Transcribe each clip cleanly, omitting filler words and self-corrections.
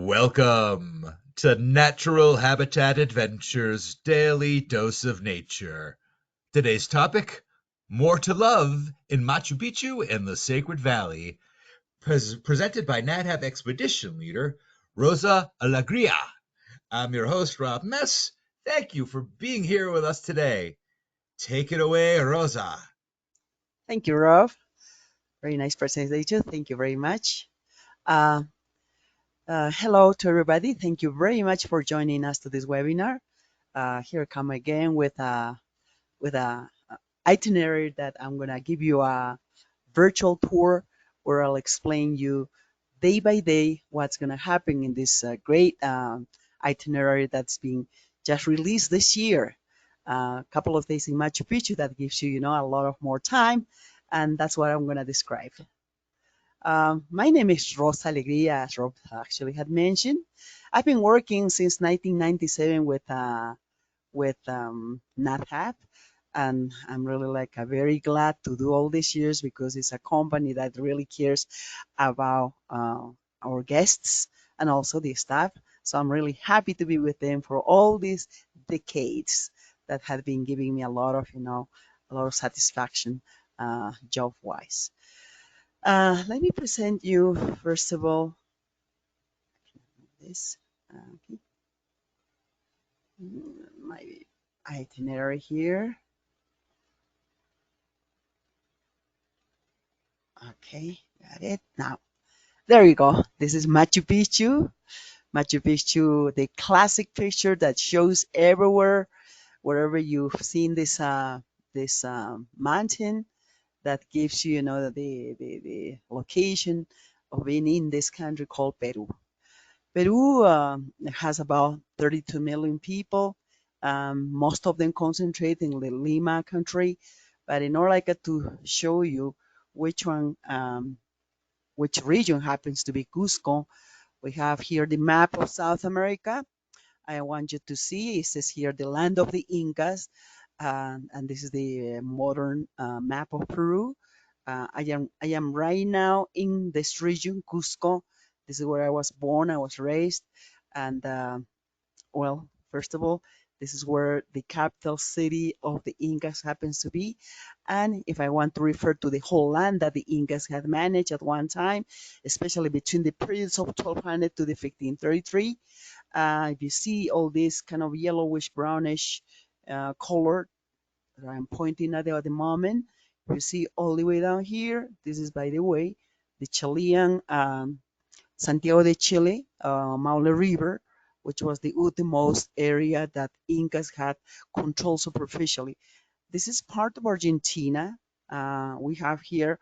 Welcome to Natural Habitat Adventures Daily Dose of Nature. Today's topic, More to Love in Machu Picchu and the Sacred Valley, presented by NatHab Expedition Leader Rosa Alegria. I'm your host, Rob Mess. Thank you for being here with us today. Take it away, Rosa. Thank you, Rob. Very nice presentation. Thank you very much. Uh, Hello to everybody. Thank you very much for joining us to this webinar. Here I come again with a itinerary that I'm gonna give you a virtual tour where I'll explain you day by day what's gonna happen in this great itinerary that's being just released this year. A couple of days in Machu Picchu that gives you, a lot of more time, and that's what I'm gonna describe. My name is Rosa Alegria, as Rob actually had mentioned. I've been working since 1997 with NatHab, and I'm really very glad to do all these years because it's a company that really cares about our guests and also the staff. So I'm really happy to be with them for all these decades that have been giving me a lot of satisfaction job-wise. Let me present you, first of all, this, okay, my itinerary here. Okay, got it. Now, there you go. This is Machu Picchu. Machu Picchu, the classic picture that shows everywhere, wherever you've seen this mountain that gives you, the location of being in this country called Peru. Peru has about 32 million people. Most of them concentrate in the Lima country. But in order to show you which one, which region happens to be Cusco, we have here the map of South America. I want you to see, it says here the land of the Incas, and this is the modern map of Peru. I am right now in this region, Cusco. This is where I was born, I was raised, and well, first of all, this is where the capital city of the Incas happens to be. And if I want to refer to the whole land that the Incas had managed at one time, especially between the periods of 1200 to the 1533, if you see all this kind of yellowish brownish color that I'm pointing at the moment, you see all the way down here, this is, by the way, the Chilean Santiago de Chile, Maule River, which was the utmost area that Incas had controlled superficially. This is part of Argentina. We have here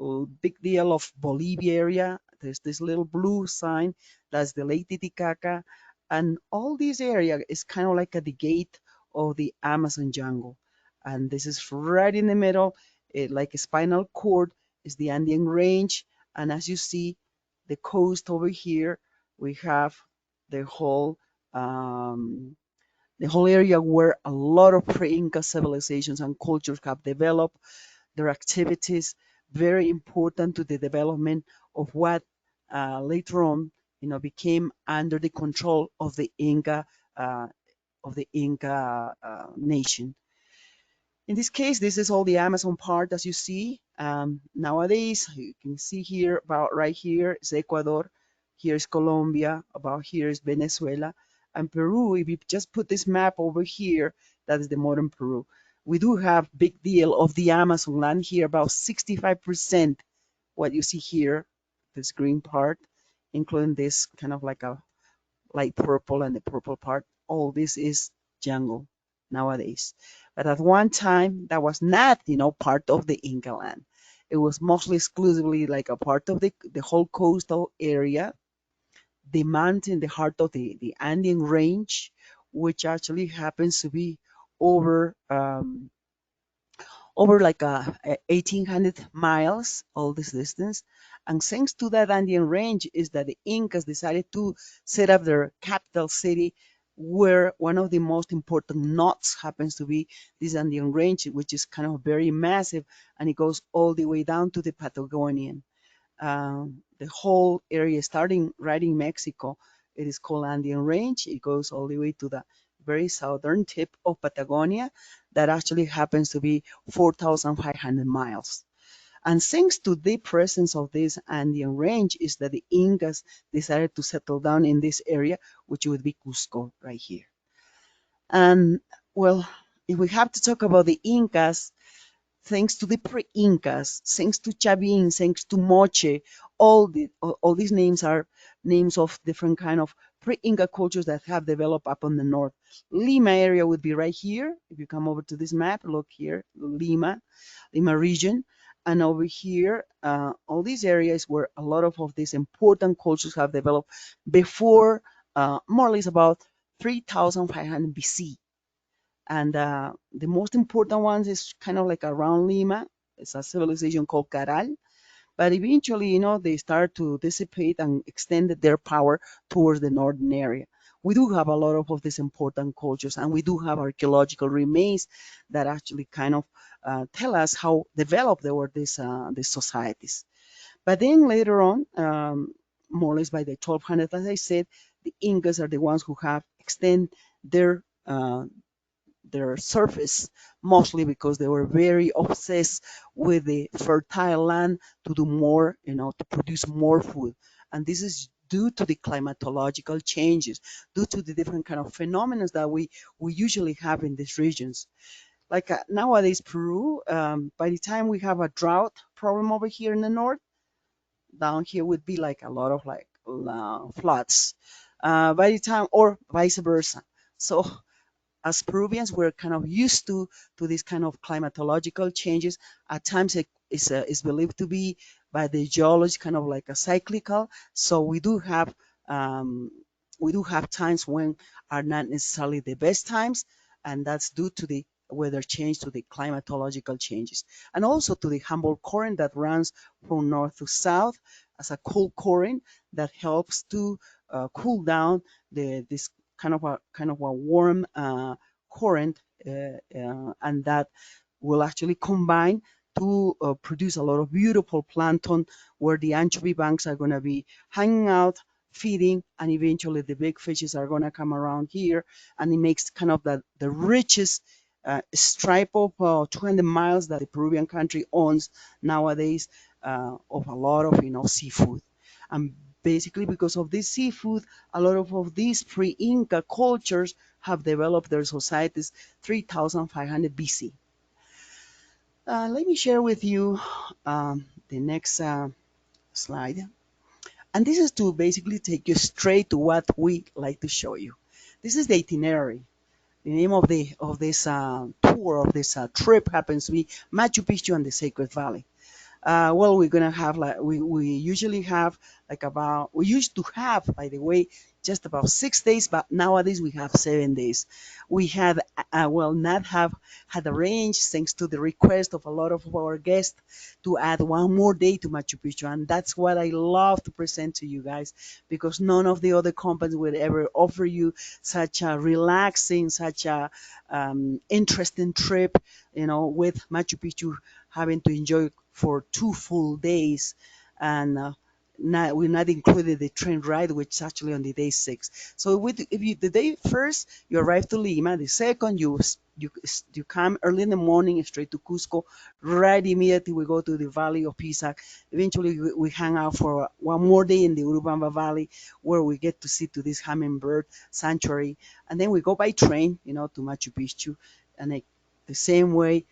a big deal of Bolivia area. There's this little blue sign, that's the Lake Titicaca. And all this area is kind of like at the gate of the Amazon jungle. And this is right in the middle, like a spinal cord, is the Andean range. And as you see, the coast over here, we have the whole um, the whole area where a lot of pre-Inca civilizations and cultures have developed their activities, very important to the development of what later on, became under the control uh, of the Inca nation. In this case, this is all the Amazon part, as you see. Nowadays, you can see here, about right here is Ecuador, here is Colombia, about here is Venezuela, and Peru. If you just put this map over here, that is the modern Peru. We do have big deal of the Amazon land here, about 65%, what you see here, this green part, including this kind of like a light purple and the purple part. All this is jungle nowadays. But at one time, that was not, part of the Inca land. It was mostly exclusively like a part of the whole coastal area, the mountain, the heart of the Andean range, which actually happens to be over over like 1800 miles all this distance. And thanks to that Andean range is that the Incas decided to set up their capital city, where one of the most important knots happens to be this Andean range, which is kind of very massive, and it goes all the way down to the Patagonian. The whole area starting right in Mexico It is called Andean Range. It goes all the way to the very southern tip of Patagonia. That actually happens to be 4,500 miles. And thanks to the presence of this Andean range is that the Incas decided to settle down in this area, which would be Cusco right here. And well, if we have to talk about the Incas, thanks to the pre-Incas, thanks to Chavin, thanks to Moche, all these names are names of different kind of pre-Inca cultures that have developed up on the north. Lima area would be right here. If you come over to this map, look here, Lima region. And over here, all these areas where a lot of these important cultures have developed before more or less about 3,500 BC. And the most important ones is kind of like around Lima. It's a civilization called Caral. But eventually, they start to dissipate and extend their power towards the northern area. We do have a lot of these important cultures, and we do have archaeological remains that actually kind of tell us how developed they were these societies. But then later on, more or less by the 1200s, as I said, the Incas are the ones who have extend their surface, mostly because they were very obsessed with the fertile land to do more, to produce more food. And this is due to the climatological changes, due to the different kind of phenomena that we usually have in these regions. Like nowadays, Peru, by the time we have a drought problem over here in the north, down here would be like a lot of like floods. By the time, or vice versa. So as Peruvians, we're kind of used to this kind of climatological changes. At times, it is believed to be by the geology kind of like a cyclical. So um, we do have times when are not necessarily the best times, and that's due to the weather change, to the climatological changes, and also to the Humboldt current that runs from north to south as a cold current that helps to cool down this kind of a warm current, and that will actually combine to produce a lot of beautiful plankton where the anchovy banks are going to be hanging out, feeding, and eventually the big fishes are going to come around here, and it makes kind of the richest stripe of 200 miles that the Peruvian country owns nowadays, of a lot of seafood. And basically because of this seafood, a lot of these pre-Inca cultures have developed their societies 3,500 BC. Let me share with you the next slide. And this is to basically take you straight to what we like to show you. This is the itinerary. The name of this tour, of this trip, happens to be Machu Picchu and the Sacred Valley. Well, we're gonna have like we usually have like about we used to have, by the way, just about 6 days, but nowadays we have 7 days. We had well, not have had arranged, thanks to the request of a lot of our guests, to add one more day to Machu Picchu, and that's what I love to present to you guys, because none of the other companies would ever offer you such a relaxing, such a interesting trip, with Machu Picchu having to enjoy for 2 full days, and we're not included the train ride, which is actually on the day 6. So if you the day first you arrive to Lima, the second you come early in the morning straight to Cusco. Right immediately we go to the Valley of Pisac. Eventually we hang out for one more day in the Urubamba Valley, where we get to see to this hummingbird sanctuary, and then we go by train, to Machu Picchu, and the same way.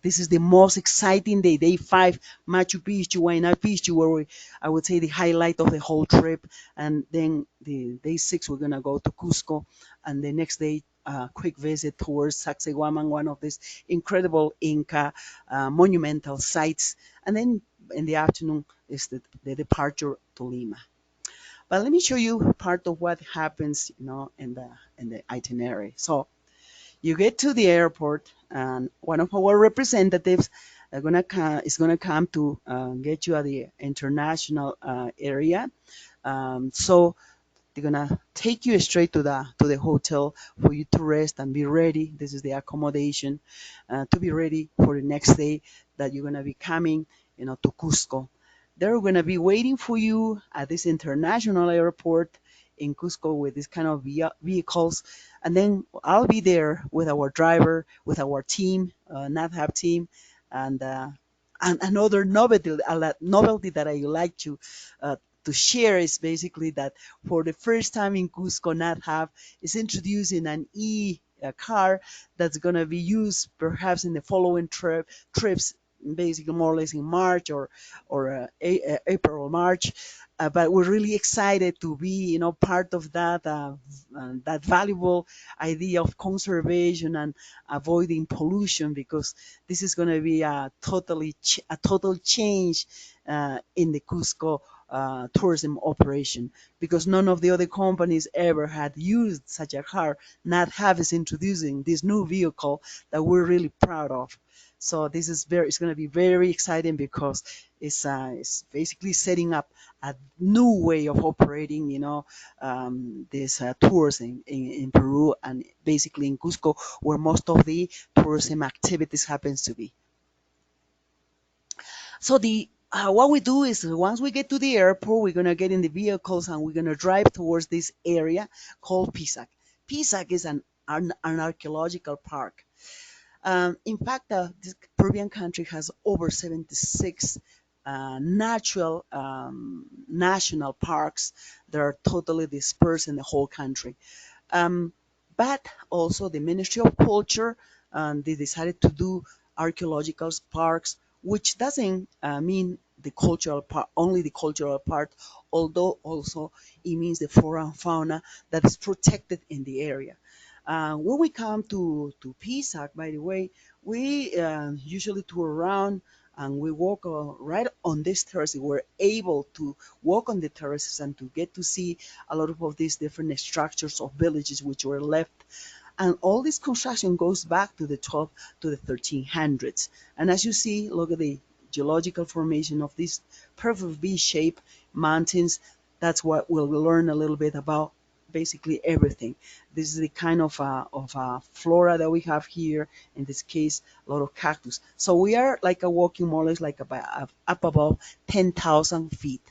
This is the most exciting day, day 5, Machu Picchu, Huayna Picchu, where I would say the highlight of the whole trip. And then the day 6, we're gonna go to Cusco, and the next day, quick visit towards Sacsayhuaman, one of these incredible Inca monumental sites. And then in the afternoon is the departure to Lima. But let me show you part of what happens, in the itinerary. So you get to the airport, and one of our representatives is gonna come to get you at the international area. So they're gonna take you straight to the hotel for you to rest and be ready. This is the accommodation to be ready for the next day that you're gonna be coming, to Cusco. They're gonna be waiting for you at this international airport in Cusco with this kind of vehicles. And then I'll be there with our driver, with our team, NADHAB team, and another novelty that I like to share is basically that for the first time in Cusco, NADHAB is introducing an car that's going to be used perhaps in the following trips, basically more or less in March or April or March. But we're really excited to be, part of that valuable idea of conservation and avoiding pollution, because this is going to be a total change in the Cusco tourism operation, because none of the other companies ever had used such a car. Not have is introducing this new vehicle that we're really proud of. So this is it's going to be very exciting, because it's basically setting up a new way of operating, these tours in Peru, and basically in Cusco, where most of the tourism activities happens to be. So the what we do is, once we get to the airport, we're gonna get in the vehicles and we're gonna drive towards this area called Pisac. Pisac is an archaeological park. In fact, this Peruvian country has over 76 natural national parks that are totally dispersed in the whole country. Um, but also the Ministry of Culture, they decided to do archaeological parks, which doesn't mean the cultural part, only the cultural part, although also it means the flora and fauna that is protected in the area. When we come to Pisac, by the way, we usually tour around and we walk right on this terrace. We're able to walk on the terraces and to get to see a lot of these different structures of villages which were left. And all this construction goes back to the 12 to the 1300s. And as you see, look at the geological formation of these perfect V-shaped mountains. That's what we'll learn a little bit about, basically everything. This is the kind of flora that we have here. In this case, a lot of cactus. So we are like a walking more or less like up above 10,000 feet,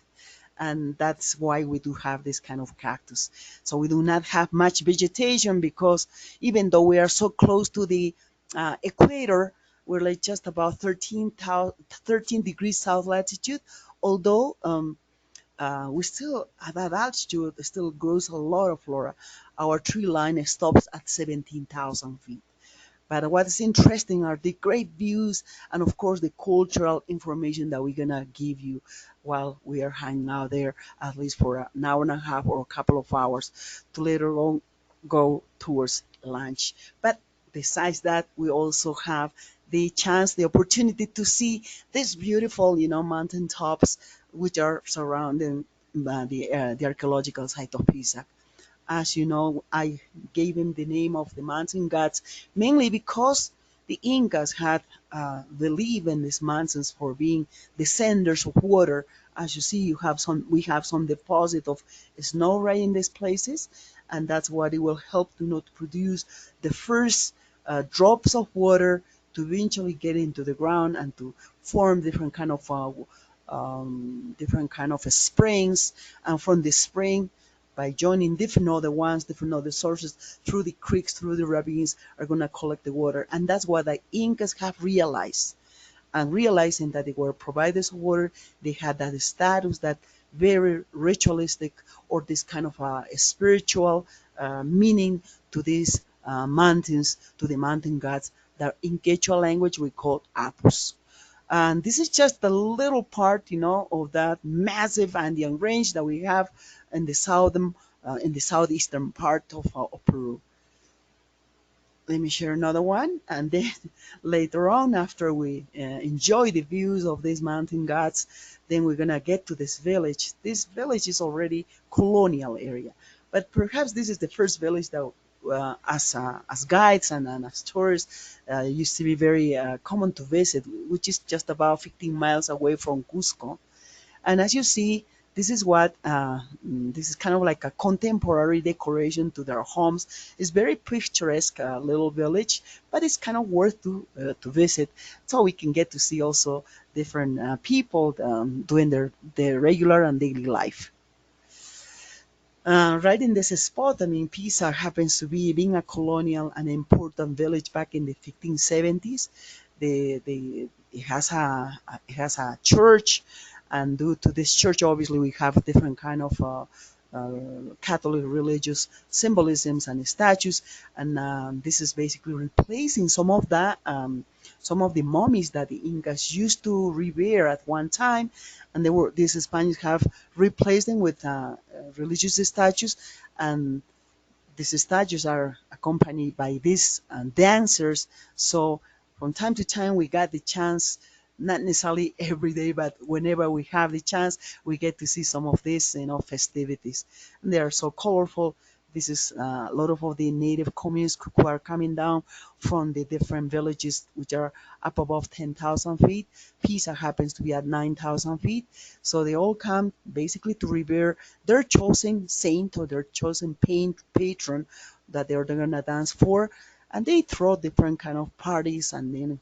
and that's why we do have this kind of cactus. So we do not have much vegetation, because even though we are so close to the equator, we're like just about 13 degrees south latitude, although we still at that altitude still grows a lot of flora. Our tree line stops at 17,000 feet. But what is interesting are the great views and, of course, the cultural information that we're gonna give you while we are hanging out there, at least for an hour and a half or a couple of hours, to later on go towards lunch. But besides that, we also have the chance, the opportunity to see these beautiful, mountain tops which are surrounding the archaeological site of Pisa. As you know, I gave him the name of the mountain gods mainly because the Incas had believed in these mountains for being the senders of water. As you see, we have some deposit of snow right in these places, and that's what it will help to not produce the first drops of water to eventually get into the ground and to form different kind of springs, and from the spring, by joining different other ones, different other sources through the creeks, through the ravines, are going to collect the water. And that's what the Incas have realized. And realizing that they were providers of water, they had that status, that very ritualistic or this kind of spiritual meaning to these mountains, to the mountain gods, that in Quechua language we call apus. And this is just a little part, of that massive Andean range that we have in the southeastern part of Peru. Let me share another one, and then later on, after we enjoy the views of these mountain gods, then we're gonna get to this village. This village is already colonial area, but perhaps this is the first village that, as guides and as tourists, used to be very common to visit, which is just about 15 miles away from Cusco. And as you see, this is kind of like a contemporary decoration to their homes. It's very picturesque, little village, but it's kind of worth to visit, so we can get to see also different people doing their regular and daily life. Right in this spot, I mean, Pisa happens to be being a colonial and important village back in the 1570s. It has a church, and due to this church, obviously, we have different kind of Catholic religious symbolisms and statues, and this is basically replacing some of the mummies that the Incas used to revere at one time, and these Spaniards have replaced them with religious statues, and these statues are accompanied by these dancers. So from time to time, we got the chance, not necessarily every day, but whenever we have the chance, we get to see some of these, festivities. And they are so colorful. This is a lot of the native communities who are coming down from the different villages, which are up above 10,000 feet. Pisa happens to be at 9,000 feet. So they all come basically to revere their chosen saint or their chosen patron that they're gonna dance for, and they throw different kind of parties, and then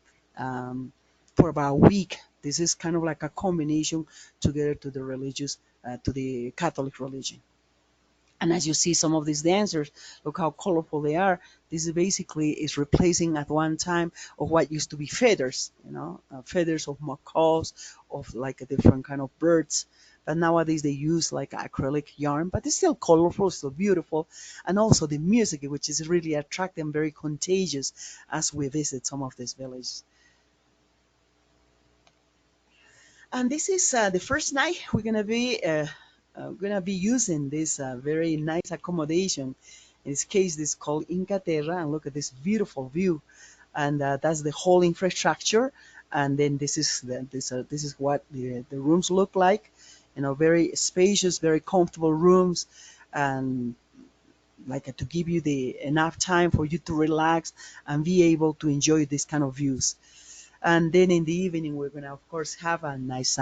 for about a week. This is kind of like a combination together to the religious, to the Catholic religion. And as you see some of these dancers, look how colorful they are. This is basically is replacing at one time of what used to be feathers, feathers of macaws, of like a different kind of birds. But nowadays they use like acrylic yarn, but it's still colorful, still beautiful. And also the music, which is really attractive and very contagious as we visit some of these villages. And this is the first night we're gonna be using this very nice accommodation. In this case, this is called Inca Terra, and look at this beautiful view. And that's the whole infrastructure. And then this is what the rooms look like. Very spacious, very comfortable rooms, and like to give you the enough time for you to relax and be able to enjoy this kind of views. And then in the evening, we're gonna of course have a nice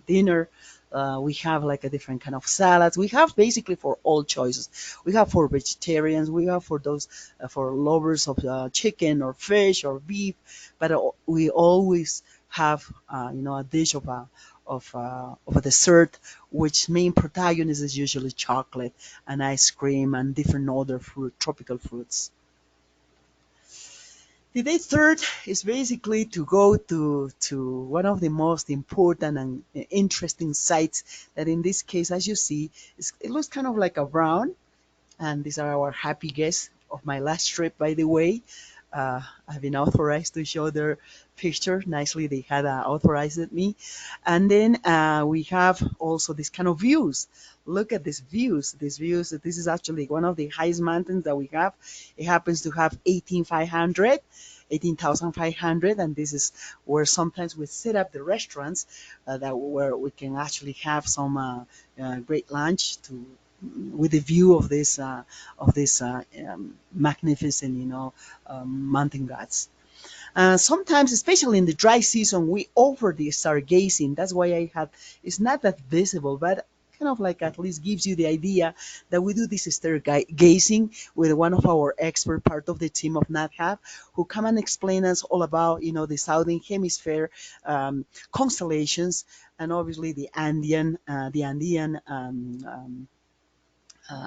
dinner. We have like a different kind of salads. We have basically for all choices. We have for vegetarians. We have for those for lovers of chicken or fish or beef. But we always have a dish of a dessert, which main protagonist is usually chocolate and ice cream and different other tropical fruits. The day third is basically to go to one of the most important and interesting sites that in this case, as you see, it looks kind of like a brown, and these are our happy guests of my last trip, by the way. I've been authorized to show their picture. Nicely, they had authorized me. And then we have also this kind of views. Look at these views. These views. This is actually one of the highest mountains that we have. It happens to have 18,500, and this is where sometimes we set up the restaurants that where we can actually have some great lunch to with the view of this magnificent, mountain gods. Sometimes, especially in the dry season, we offer the stargazing. That's why I had. It's not that visible, but kind of like at least gives you the idea that we do this stargazing with one of our expert part of the team of NatHab, who come and explain us all about the southern hemisphere constellations, and obviously the Andean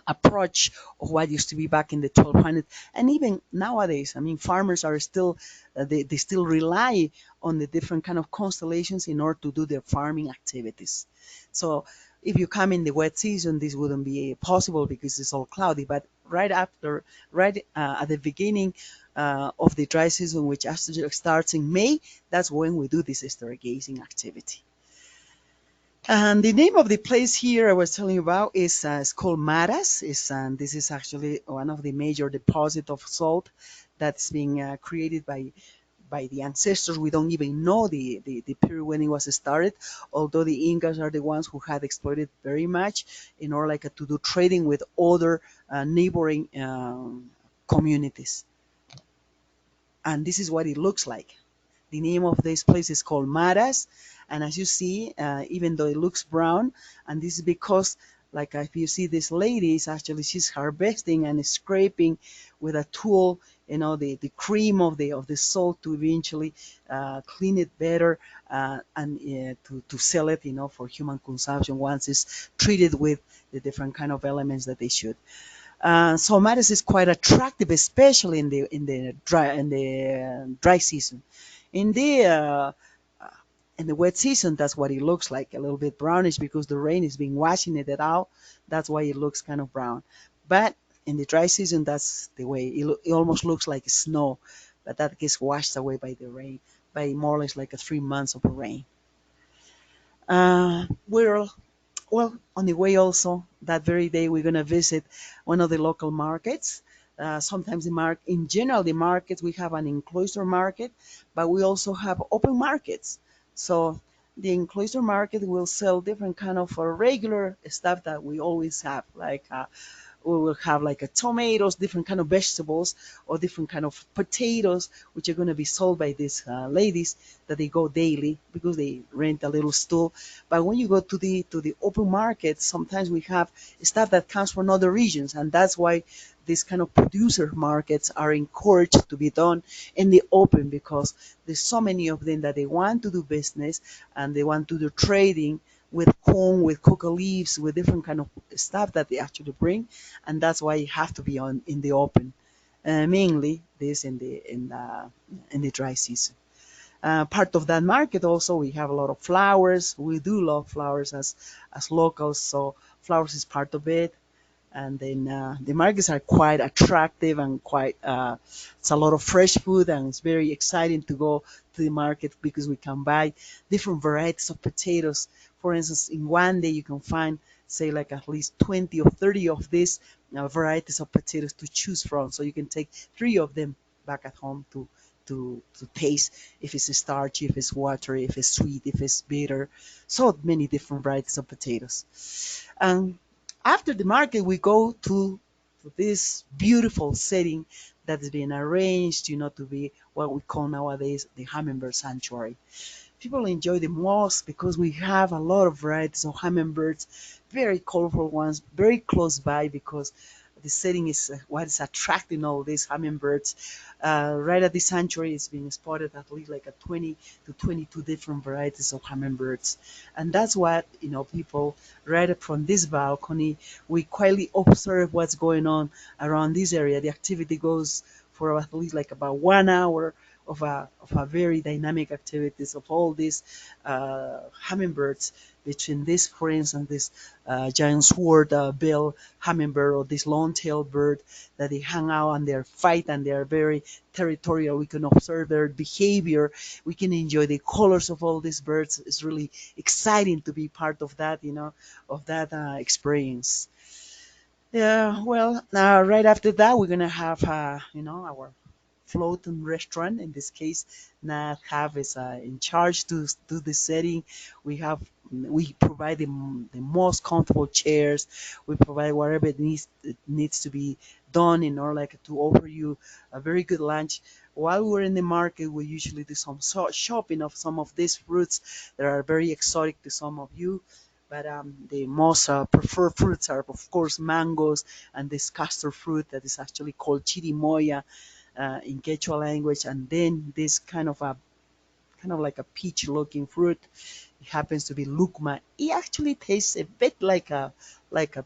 approach of what used to be back in the 1200s, and even nowadays. I mean, farmers are still they still rely on the different kind of constellations in order to do their farming activities. So if you come in the wet season, this wouldn't be possible because it's all cloudy. But right at the beginning of the dry season, which actually starts in May, that's when we do this stargazing activity. And the name of the place here I was telling you about is called Maras. This is actually one of the major deposits of salt that's being created by the ancestors. We don't even know the period when it was started, although the Incas are the ones who had exploited very much in order like to do trading with other neighboring communities. And this is what it looks like. The name of this place is called Maras, and as you see, even though it looks brown, and this is because, if you see this lady, is actually she's harvesting and scraping with a tool the cream of the salt to eventually clean it better, and to sell it, for human consumption once it's treated with the different kind of elements that they should. So Maris is quite attractive, especially in the dry season. In the uh, in the wet season, that's what it looks like, a little bit brownish because the rain is being washing it out. That's why it looks kind of brown. But in the dry season, that's the way it almost looks like snow, but that gets washed away by the rain, by more or less like a 3 months of rain. We're well, on the way also, that very day, we're going to visit one of the local markets. Sometimes in general, the markets, we have an enclosure market, but we also have open markets. So the enclosure market will sell different kind of regular stuff that we always have, like we will have like a tomatoes, different kind of vegetables, or different kind of potatoes, which are going to be sold by these ladies that they go daily because they rent a little stall. But when you go to the open market, sometimes we have stuff that comes from other regions, and that's why these kind of producer markets are encouraged to be done in the open, because there's so many of them that they want to do business and they want to do trading with corn, with coca leaves, with different kind of stuff that they actually bring, and that's why you have to be on in the open. Mainly this in the dry season. Part of that market also, we have a lot of flowers. We do love flowers as locals, so flowers is part of it. And then the markets are quite attractive and quite it's a lot of fresh food, and it's very exciting to go to the market because we can buy different varieties of potatoes. For instance, in one day you can find, say, like at least 20 or 30 of these varieties of potatoes to choose from, so you can take three of them back at home to taste, if it's starchy, if it's watery, if it's sweet, if it's bitter. So many different varieties of potatoes. And after the market, we go to this beautiful setting that's been arranged, to be what we call nowadays the hummingbird sanctuary. People enjoy the most because we have a lot of varieties of hummingbirds, very colorful ones, very close by, because the setting is what is attracting all these hummingbirds. Right at the sanctuary, it's being spotted at least like a 20 to 22 different varieties of hummingbirds. And that's what, people, right up from this balcony, we quietly observe what's going on around this area. The activity goes for at least like about 1 hour of a very dynamic activities of all these hummingbirds, between this, for instance, this giant sword bill hummingbird, or this long-tailed bird, that they hang out and they fight and they are very territorial. We can observe their behavior. We can enjoy the colors of all these birds. It's really exciting to be part of that, of that experience. Yeah, well, right after that, we're gonna have, our floating restaurant. In this case, Nat have is in charge to do the setting. We provide the most comfortable chairs. We provide whatever it needs to be done in order like to offer you a very good lunch. While we're in the market, we usually do some shopping of some of these fruits that are very exotic to some of you. But the most preferred fruits are, of course, mangoes and this castor fruit that is actually called chirimoya in Quechua language, and then this kind of like a peach looking fruit. It happens to be lucma. It actually tastes a bit like a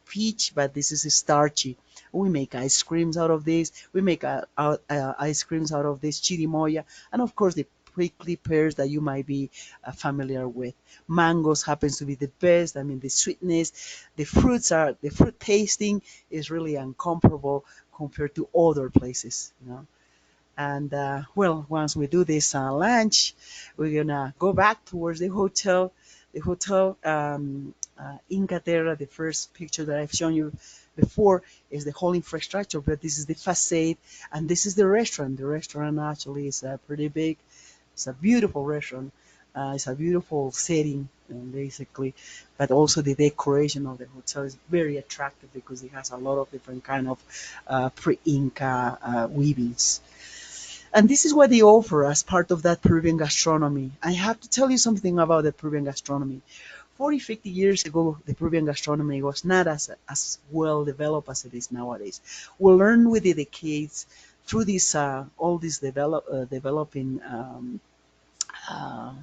peach, but this is starchy. We make ice creams out of this. We make ice creams out of this chirimoya, and of course the prickly pears that you might be familiar with. Mangoes happens to be the best. I mean, the sweetness, the fruit tasting is really incomparable compared to other places. And well, once we do this lunch, we're gonna go back towards the hotel. The hotel, Inca Terra, the first picture that I've shown you before, is the whole infrastructure, but this is the facade, and this is the restaurant. The restaurant actually is pretty big. It's a beautiful restaurant. It's a beautiful setting, basically, but also the decoration of the hotel is very attractive because it has a lot of different kind of pre-Inca weavings. And this is what they offer as part of that Peruvian gastronomy. I have to tell you something about the Peruvian gastronomy. 40, 50 years ago, the Peruvian gastronomy was not as well developed as it is nowadays. We learned with the decades through this all this developing uh,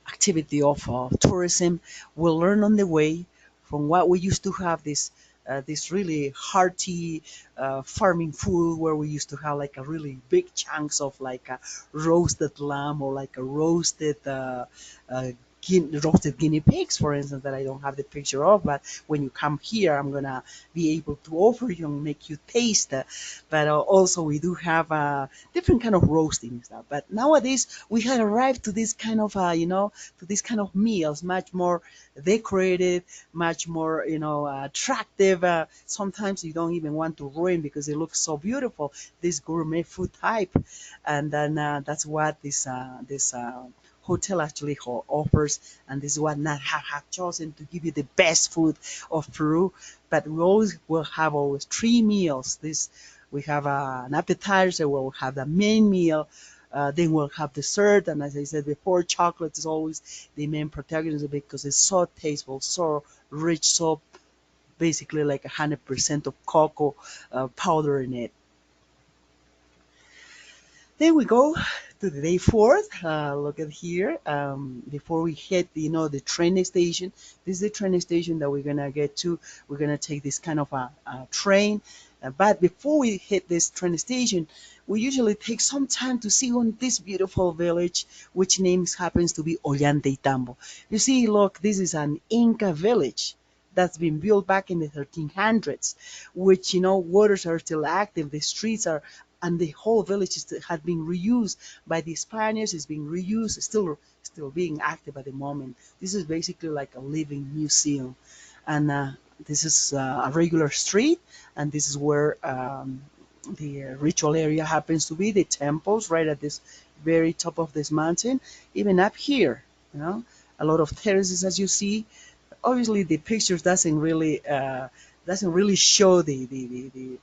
activity of tourism, we'll learn on the way from what we used to have this really hearty farming food where we used to have like a really big chunks of like a roasted lamb or like a roasted guinea pigs, for instance, that I don't have the picture of, but when you come here, I'm gonna be able to offer you and make you taste. But also we do have different kind of roasting stuff. But nowadays we had arrived to this kind of to this kind of meals, much more decorated, much more attractive. Sometimes you don't even want to ruin because it looks so beautiful. This gourmet food type, and then that's what this hotel actually offers, and this is what not have chosen to give you the best food of Peru. But we always will have always three meals. This we have an appetizer, we'll have the main meal, then we'll have dessert, and as I said before, chocolate is always the main protagonist because it's so tasteful, so rich, so basically like 100% of cocoa powder in it. Then we go to the day fourth. Look at here. Before we hit, the train station. This is the train station that we're gonna get to. We're gonna take this kind of a train. But before we hit this train station, we usually take some time to see on this beautiful village, which name happens to be Ollantaytambo. You see, look, this is an Inca village that's been built back in the 1300s, which waters are still active, the streets are, and the whole village has been reused by the Spaniards. It's being reused, still being active at the moment. This is basically like a living museum, and this is a regular street, and this is where the ritual area happens to be. The temples right at this very top of this mountain, even up here. A lot of terraces as you see. Obviously, the pictures doesn't really show the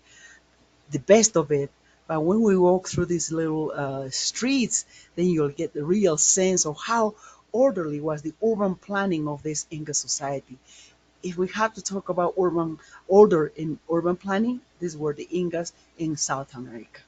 best of it. But when we walk through these little streets, then you'll get the real sense of how orderly was the urban planning of this Inca society. If we have to talk about urban order in urban planning, these were the Incas in South America.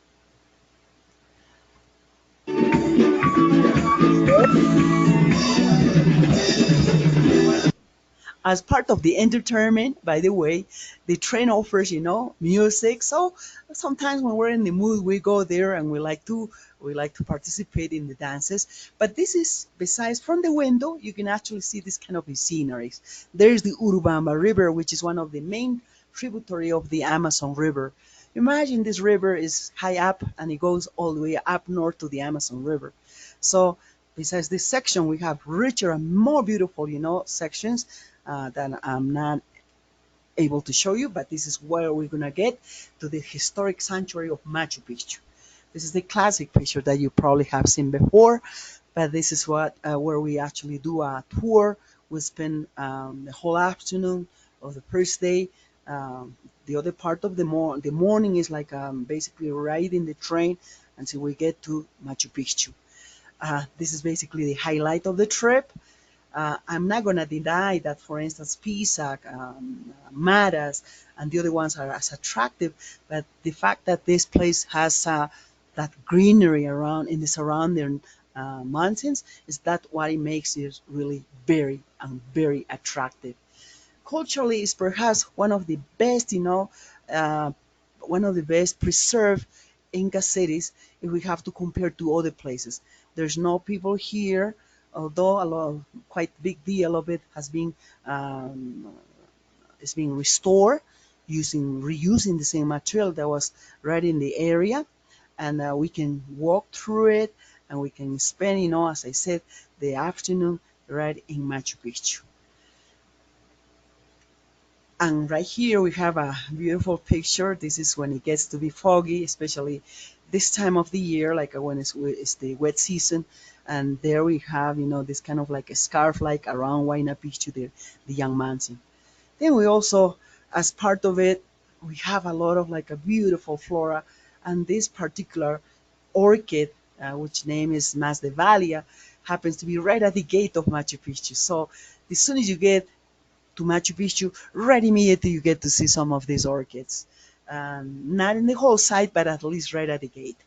As part of the entertainment, by the way, the train offers, music. So sometimes when we're in the mood, we go there and we like to participate in the dances. But this is besides from the window, you can actually see this kind of sceneries. There's the Urubamba River, which is one of the main tributary of the Amazon River. Imagine this river is high up and it goes all the way up north to the Amazon River. So besides this section, we have richer and more beautiful, sections that I'm not able to show you, but this is where we're gonna get to the historic sanctuary of Machu Picchu. This is the classic picture that you probably have seen before, but this is what where we actually do a tour. We spend the whole afternoon of the first day. The other part of the morning is like basically riding the train until we get to Machu Picchu. This is basically the highlight of the trip. I'm not going to deny that, for instance, Pisa, Maras, and the other ones are as attractive, but the fact that this place has that greenery around in the surrounding mountains is that what it makes it really very and very attractive. Culturally, it's perhaps one of the best preserved Inca cities if we have to compare to other places. There's no people here, although a lot of quite big deal of it has been is being restored using reusing the same material that was right in the area, and we can walk through it and we can spend, as I said, the afternoon right in Machu Picchu. And right here we have a beautiful picture. This is when it gets to be foggy, especially this time of the year, like when it's the wet season. And there we have, this kind of like a scarf like around Huayna Picchu, the young mountain. Then we also, as part of it, we have a lot of like a beautiful flora. And this particular orchid, which name is Masdevallia, happens to be right at the gate of Machu Picchu. So as soon as you get to Machu Picchu, right immediately you get to see some of these orchids. Not in the whole site, but at least right at the gate.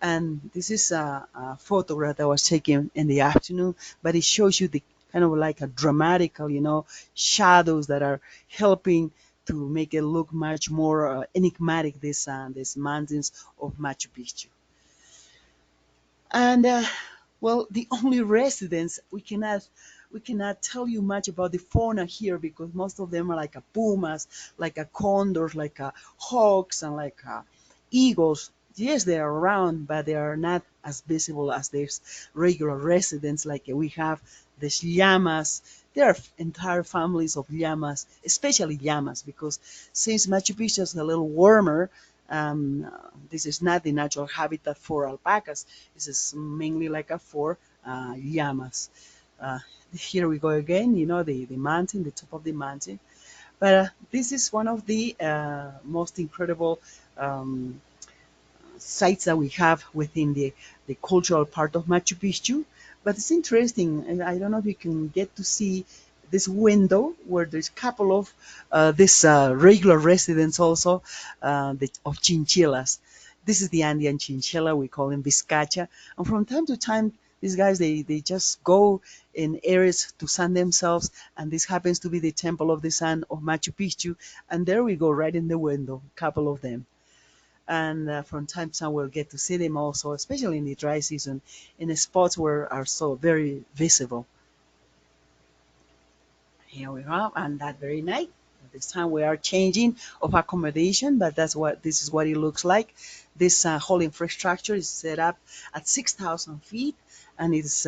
And this is a photograph that was taken in the afternoon, but it shows you the kind of like a dramatical, shadows that are helping to make it look much more enigmatic. These mountains of Machu Picchu. And well, the only residents we cannot tell you much about the fauna here because most of them are like a pumas, like a condors, like a hawks, and like eagles. Yes, they are around, but they are not as visible as these regular residents like we have. The llamas. There are entire families of llamas, especially llamas, because since Machu Picchu is a little warmer, this is not the natural habitat for alpacas. This is mainly like a for llamas. Uh, Here we go again, the mountain, the top of the mountain. But this is one of the most incredible um, sites that we have within the cultural part of Machu Picchu. But it's interesting, and I don't know if you can get to see this window where there's a couple of this regular residents also of chinchillas. This is the Andean chinchilla. We call them bizcacha. And from time to time, these guys, they just go in areas to sun themselves. And this happens to be the Temple of the Sun of Machu Picchu. And there we go, right in the window, a couple of them. And from time to time we'll get to see them also, especially in the dry season, in the spots where are so very visible. Here we are, and that very night. This time we are changing of accommodation, but this is what it looks like. This whole infrastructure is set up at 6,000 feet, and it's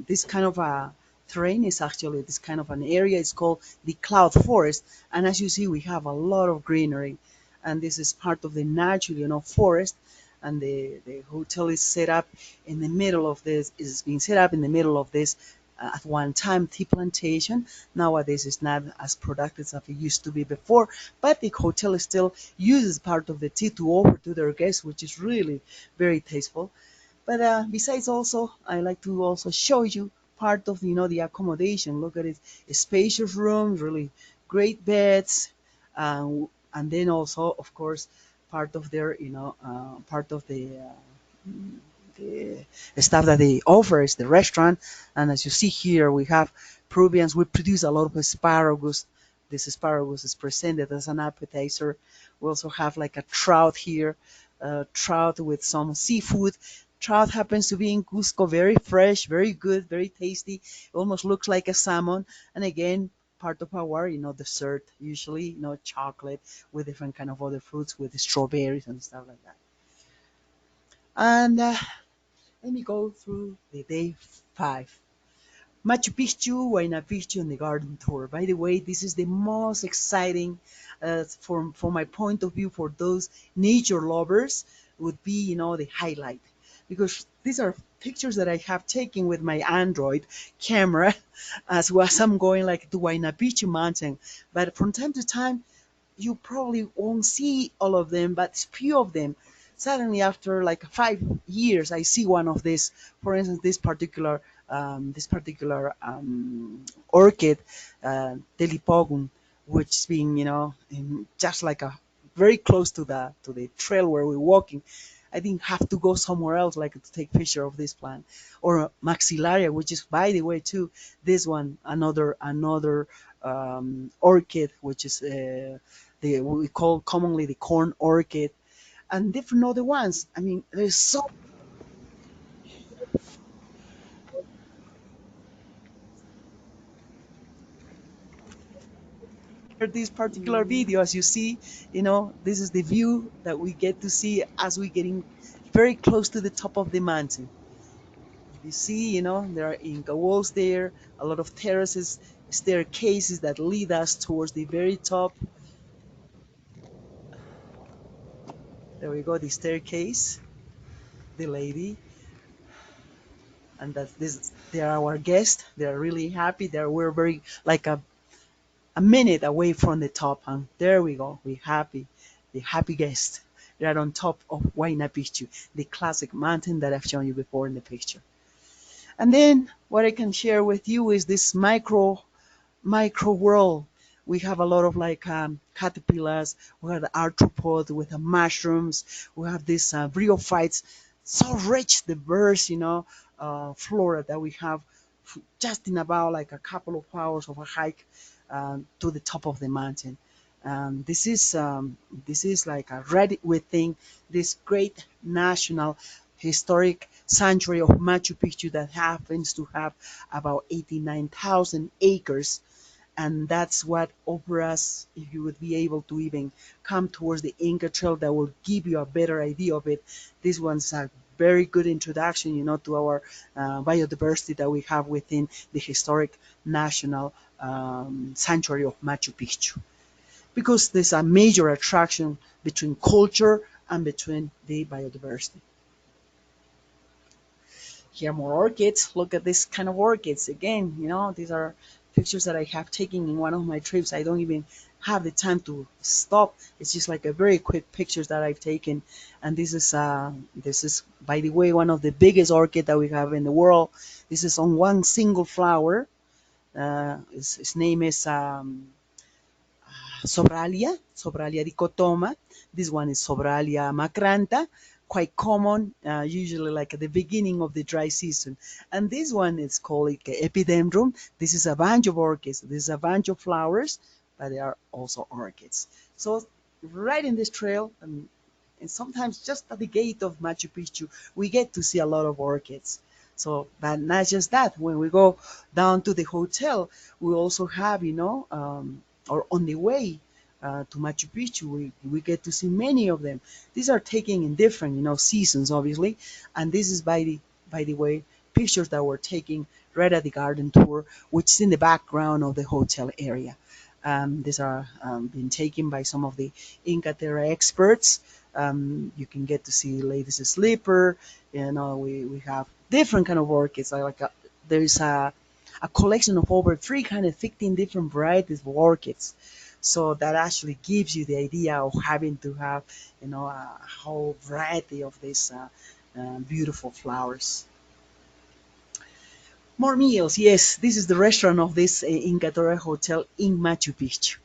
this kind of a terrain is actually this kind of an area. It's called the cloud forest, and as you see, we have a lot of greenery, and this is part of the natural, forest. And the hotel is set up in the middle of this. Is being set up in the middle of this at one time tea plantation. Nowadays it's not as productive as it used to be before, but the hotel still uses part of the tea to offer to their guests, which is really very tasteful. But besides, also I like to also show you part of the accommodation. Look at it, spacious rooms, really great beds, and then also, of course, part of their part of the stuff that they offer is the restaurant. And as you see here, we have Peruvians. We produce a lot of asparagus. This asparagus is presented as an appetizer. We also have like a trout here, trout with some seafood. Trout happens to be in Cusco, very fresh, very good, very tasty. It almost looks like a salmon. And again, part of our, dessert, usually, chocolate with different kind of other fruits, with strawberries and stuff like that. And let me go through the day 5. Machu Picchu, Huayna Picchu, and the garden tour. By the way, this is the most exciting, from my point of view, for those nature lovers, would be, the highlight. Because these are pictures that I have taken with my Android camera as well as I'm going like to Huayna Picchu mountain. But from time to time, you probably won't see all of them, but few of them. Suddenly, after like 5 years, I see one of these. For instance, this particular orchid, Telipogum, which is being, just like a very close to the trail where we're walking. I didn't have to go somewhere else like to take picture of this plant, or maxillaria, which is, by the way, too, this one, another orchid, which is we call commonly the corn orchid, and different other ones. I mean, there's so this particular video, as you see, this is the view that we get to see as we getting very close to the top of the mountain. You see, there are Inca walls there, a lot of terraces, staircases that lead us towards the very top. There we go, the staircase, the lady, and that's this. They are our guests. They are really happy. We're very like a minute away from the top, and there we go. We happy, the happy guest. They're on top of Huayna Picchu, the classic mountain that I've shown you before in the picture. And then what I can share with you is this micro world. We have a lot of like caterpillars. We have the arthropods with the mushrooms. We have these bryophytes. So rich, the birds, flora that we have just in about like a couple of hours of a hike to the top of the mountain. This is like a ready within this great national historic sanctuary of Machu Picchu that happens to have about 89,000 acres, and that's what offers us. If you would be able to even come towards the Inca Trail, that will give you a better idea of it. This one's a very good introduction, to our biodiversity that we have within the historic national sanctuary of Machu Picchu, because there's a major attraction between culture and between the biodiversity. Here, more orchids. Look at this kind of orchids. Again, these are pictures that I have taken in one of my trips. I don't even have the time to stop. It's just like a very quick pictures that I've taken. And this is by the way one of the biggest orchid that we have in the world. This is on one single flower. His name is Sobralia dicotoma. This one is Sobralia macrantha, quite common, usually like at the beginning of the dry season. And this one is called like epidendrum. This is a bunch of orchids. This is a bunch of flowers, but they are also orchids. So right in this trail, and sometimes just at the gate of Machu Picchu, we get to see a lot of orchids. So, but not just that. When we go down to the hotel, we also have, or on the way to Machu Picchu, we get to see many of them. These are taken in different, seasons, obviously, and this is by the way pictures that were taken right at the garden tour, which is in the background of the hotel area. These are being taken by some of the Inca Terra experts. You can get to see ladies slipper. We have different kind of orchids. There's a collection of over 315 different varieties of orchids. So that actually gives you the idea of having to have, a whole variety of these beautiful flowers. More meals. Yes, this is the restaurant of this Inca Torre Hotel in Machu Picchu.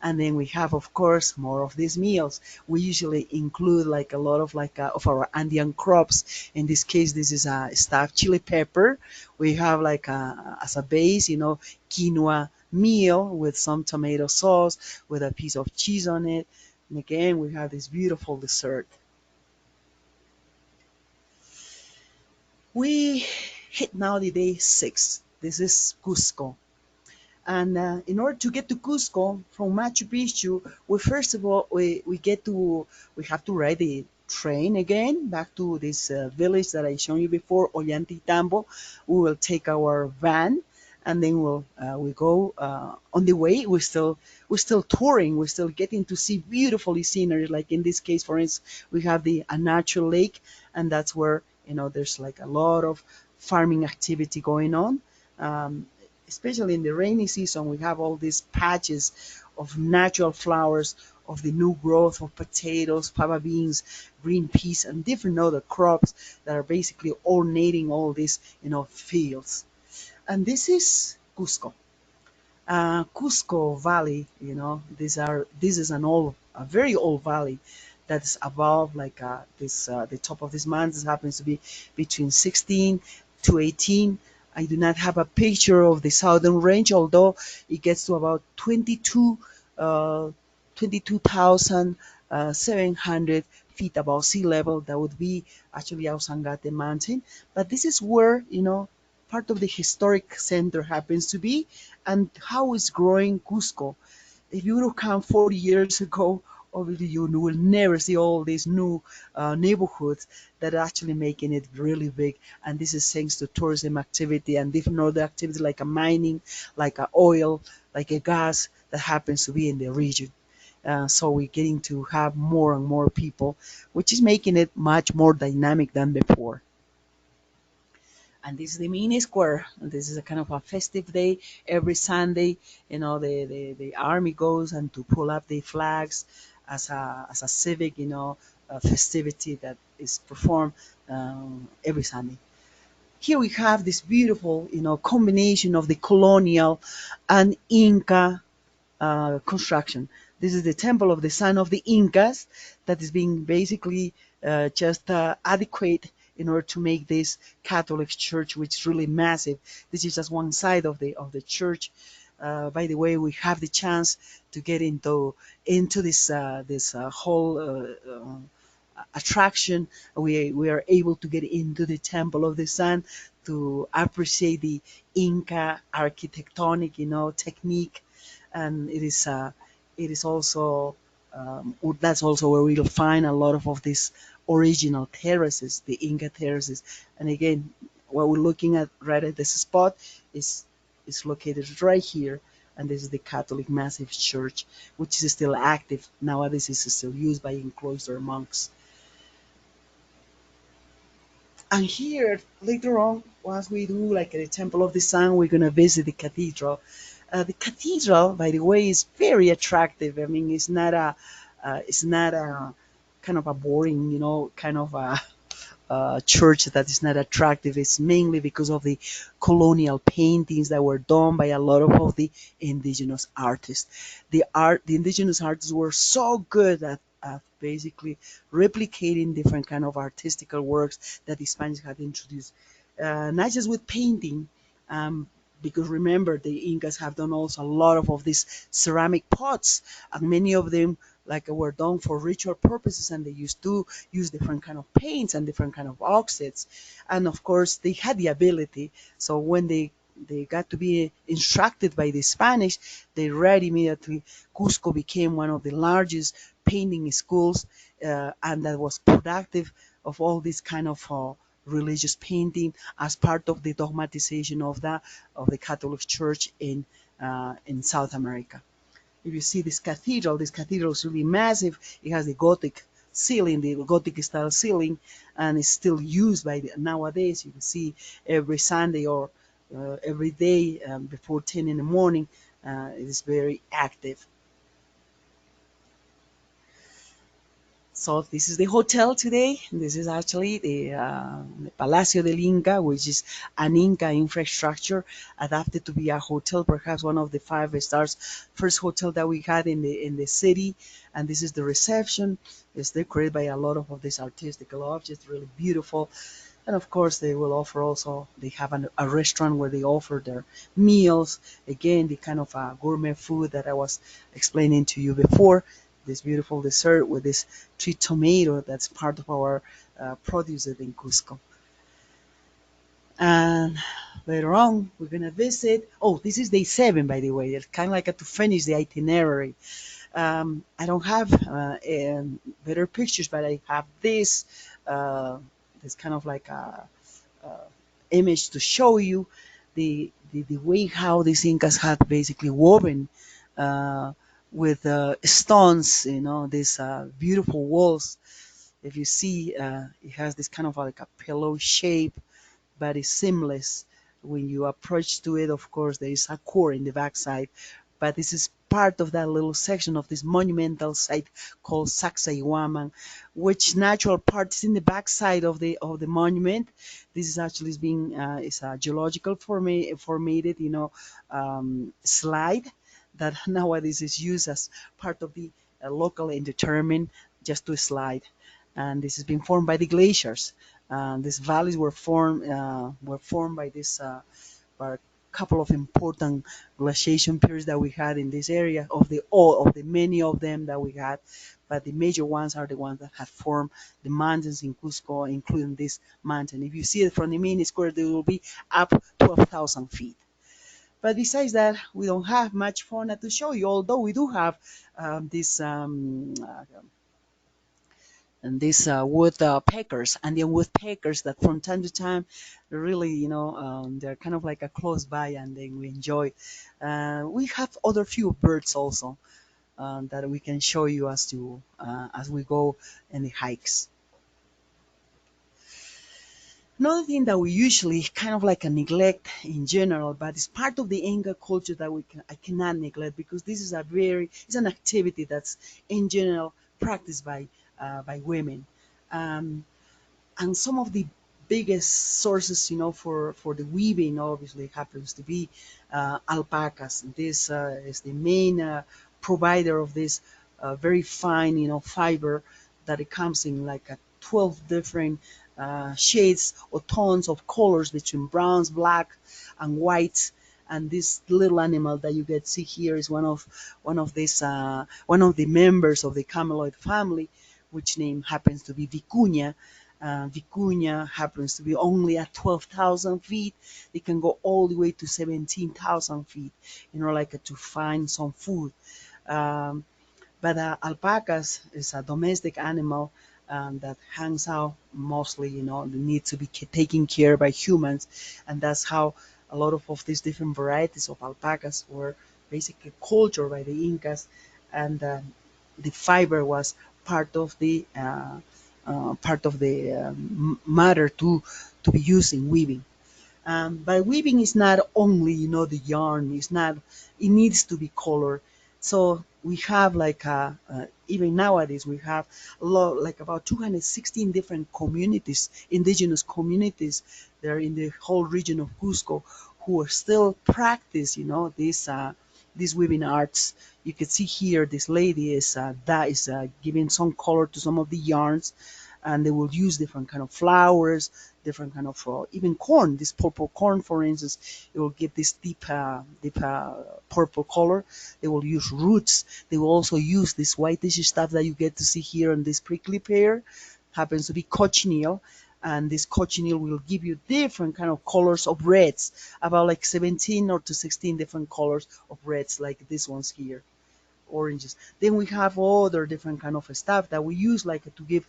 And then we have, of course, more of these meals. We usually include like a lot of of our Andean crops. In this case, this is a stuffed chili pepper. We have like as a base, quinoa meal with some tomato sauce with a piece of cheese on it. And again, we have this beautiful dessert. We hit now the day 6. This is Cusco. And in order to get to Cusco from Machu Picchu, we first of all we have to ride the train again back to this village that I showed you before, Ollantaytambo. We will take our van, and then we go on the way. We're still touring. We're still getting to see beautiful scenery. Like in this case, for instance, we have the a natural lake, and that's where there's like a lot of farming activity going on. Um, Especially in the rainy season, we have all these patches of natural flowers, of the new growth of potatoes, fava beans, green peas, and different other crops that are basically ornating all these, fields. And this is Cusco. Cusco Valley, this is a very old valley that's above like this the top of this mountain happens to be between 16 to 18. I do not have a picture of the southern range, although it gets to about 22,700 feet above sea level. That would be actually Ausangate Mountain. But this is where, part of the historic center happens to be, and how is growing Cusco. If you would have come 40 years ago, obviously you will never see all these new neighborhoods that are actually making it really big. And this is thanks to tourism activity and different other activities like a mining, like a oil, like a gas that happens to be in the region. So we're getting to have more and more people, which is making it much more dynamic than before. And this is the mini square. And this is a kind of a festive day. Every Sunday, the army goes and to pull up the flags as a civic, festivity that is performed every Sunday. Here we have this beautiful, combination of the colonial and Inca construction. This is the temple of the son of the Incas that is being basically just adequate in order to make this Catholic church, which is really massive. This is just one side of the church. By the way, we have the chance to get into this whole attraction. We are able to get into the Temple of the Sun to appreciate the Inca architectonic, technique, and it is also that's also where we'll find a lot of these original terraces, the Inca terraces. And again, what we're looking at right at this spot is is located right here, and this is the Catholic Massive Church, which is still active nowadays. Is still used by cloister monks. And here, later on, once we do like the Temple of the Sun, we're gonna visit the cathedral. The cathedral, by the way, is very attractive. I mean, it's not a kind of a boring, kind of a church that is not attractive. It's mainly because of the colonial paintings that were done by a lot of the indigenous artists. The indigenous artists were so good at basically replicating different kind of artistical works that the Spanish had introduced, not just with painting. Um, because remember, the Incas have done also a lot of these ceramic pots, and many of them were done for ritual purposes, and they used to use different kind of paints and different kind of oxides. And of course they had the ability, so when they got to be instructed by the Spanish, they read immediately. Cusco became one of the largest painting schools, and that was productive of all this kind of religious painting as part of the dogmatization of the Catholic Church in South America. If you see this cathedral is really massive. It has the Gothic ceiling, the Gothic style ceiling, and it's still used by nowadays. You can see every Sunday or every day before 10 in the morning. It is very active. So this is the hotel today. This is actually the Palacio del Inca, which is an Inca infrastructure adapted to be a hotel, perhaps one of the five stars first hotel that we had in the city. And this is the reception. It's decorated by a lot of these artistical objects, really beautiful. And of course, they will offer also, they have a restaurant where they offer their meals. Again, the kind of gourmet food that I was explaining to you before. This beautiful dessert with this tree tomato that's part of our produce in Cusco. And later on, we're going to visit. Oh, this is day 7, by the way. It's kind of like to finish the itinerary. I don't have better pictures, but I have uh, this kind of image to show you the way how these Incas had basically woven with stones, these beautiful walls. If you see, it has this kind of like a pillow shape, but it's seamless. When you approach to it, of course, there is a core in the backside, but this is part of that little section of this monumental site called Sacsayhuaman, which natural part is in the backside of the monument. This is actually being it's a geological formated, slide that nowadays is used as part of the local indeterminate just to slide, and this has been formed by the glaciers. These valleys were formed by this by a couple of important glaciation periods that we had in this area of the all of the many of them that we had, but the major ones are the ones that have formed the mountains in Cusco, including this mountain. If you see it from the main square, they will be up 12,000 feet. But besides that, we don't have much fauna to show you, although we do have this and these woodpeckers, Andean woodpeckers that from time to time really, they're kind of like a close by, and then we enjoy. We have other few birds also that we can show you as we go in the hikes. Another thing that we usually kind of like a neglect in general, but it's part of the Inca culture that I cannot neglect, because this is it's an activity that's in general practiced by women. Um, and some of the biggest sources, for the weaving obviously happens to be alpacas. This is the main provider of this very fine, fiber that it comes in like 12 different shades or tones of colors between browns, black, and whites. And this little animal that you get see here is one of the members of the cameloid family, which name happens to be vicuña. Vicuña happens to be only at 12,000 feet. They can go all the way to 17,000 feet, like to find some food. Um, but alpacas is a domestic animal that hangs out mostly, they need to be taken care by humans. And that's how a lot of these different varieties of alpacas were basically cultured by the Incas. And the fiber was part of the matter to be used in weaving. But weaving is not only, the yarn. It's not. It needs to be colored. So we have like even nowadays we have a lot, like about 216 different communities, indigenous communities, there in the whole region of Cusco, who are still practice, these weaving arts. You can see here this lady is giving some color to some of the yarns, and they will use different kind of flowers, different kind of even corn. This purple corn, for instance, it will give this deep purple color. They will use roots. They will also use this whitish stuff that you get to see here on this prickly pear. Happens to be cochineal, and this cochineal will give you different kind of colors of reds, about like 17 or to 16 different colors of reds, like these ones here, oranges. Then we have other different kind of stuff that we use like to give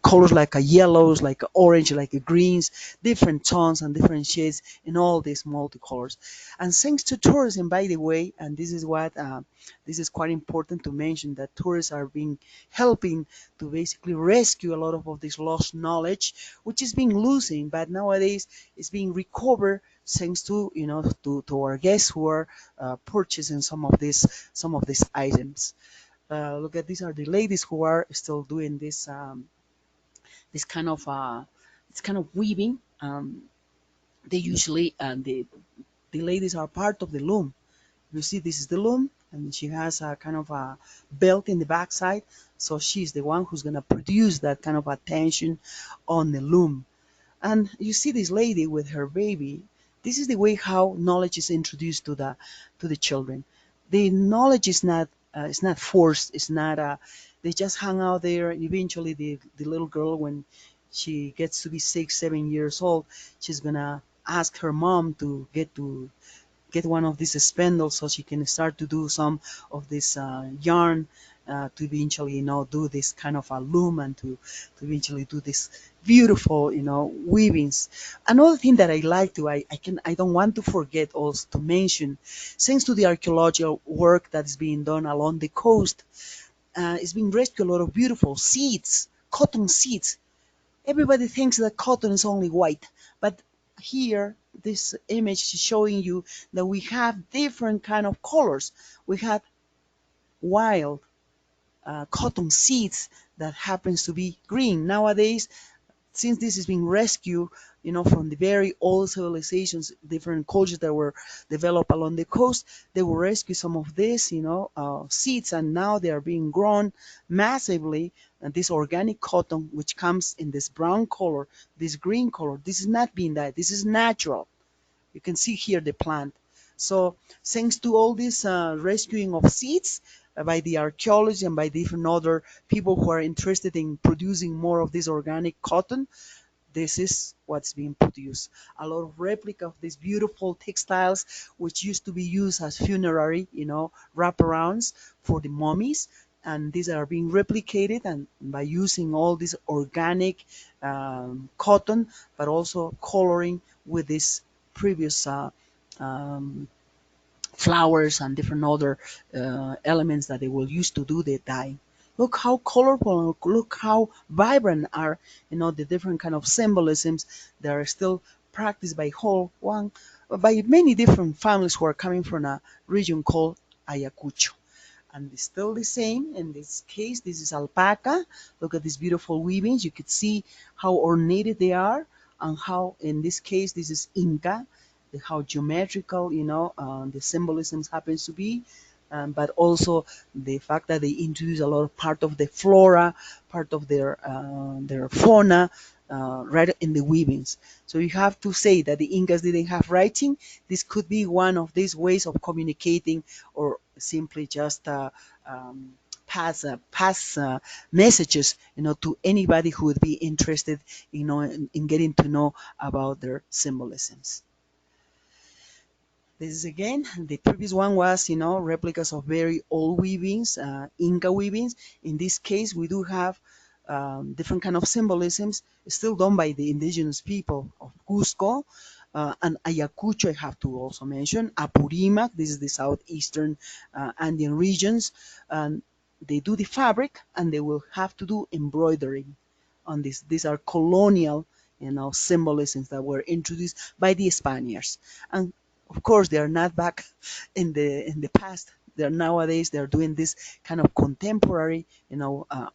colors like a yellows, like a orange, like a greens, different tones and different shades in all these multicolors. And thanks to tourism, by the way, and this is quite important to mention, that tourists are being helping to basically rescue a lot of this lost knowledge, which is being losing, but nowadays it's being recovered thanks to to our guests who are purchasing some of these items. Look at, these are the ladies who are still doing this kind of weaving. They usually the ladies are part of the loom. You see, this is the loom, and she has a kind of a belt in the backside. So she's the one who's gonna produce that kind of attention on the loom. And you see this lady with her baby. This is the way how knowledge is introduced to the children. The knowledge is not forced. It's not they just hang out there. And eventually, the little girl, when she gets to be 6 7 years old, she's gonna ask her mom to get one of these spindles so she can start to do some of this yarn, to eventually do this kind of a loom, and to eventually do this beautiful weavings. Another thing that I like to I don't want to forget also to mention, thanks to the archaeological work that is being done along the coast, it's being rescued a lot of beautiful seeds, cotton seeds. Everybody thinks that cotton is only white, but here this image is showing you that we have different kind of colors. We have wild cotton seeds that happens to be green. Nowadays, since this is being rescued, from the very old civilizations, different cultures that were developed along the coast, they will rescue some of this, seeds, and now they are being grown massively. And this organic cotton, which comes in this brown color, this green color, this is not being dyed. This is natural. You can see here the plant. So thanks to all this rescuing of seeds by the archaeology and by different other people who are interested in producing more of this organic cotton, this is what's being produced. A lot of replica of these beautiful textiles, which used to be used as funerary, wraparounds for the mummies. And these are being replicated, and by using all this organic cotton, but also coloring with this previous um, flowers and different other elements that they will use to do the dye. Look how colorful, look how vibrant are, the different kind of symbolisms that are still practiced by many different families who are coming from a region called Ayacucho. and it's still the same. In this case, this is alpaca. Look at these beautiful weavings. You could see how ornated they are, and how, in this case, this is Inca, how geometrical, the symbolisms happens to be. But also the fact that they introduce a lot of part of the flora, part of their fauna, right in the weavings. So you have to say that the Incas didn't have writing. This could be one of these ways of communicating, or simply just pass messages, to anybody who would be interested, in getting to know about their symbolisms. This is again, the previous one was, replicas of very old weavings, Inca weavings. In this case, we do have different kind of symbolisms still done by the indigenous people of Cusco, and Ayacucho. I have to also mention Apurimac. This is the southeastern Andean regions, and they do the fabric, and they will have to do embroidery on this. These are colonial, symbolisms that were introduced by the Spaniards, and of course they are not back in the past. They're nowadays they're doing this kind of contemporary,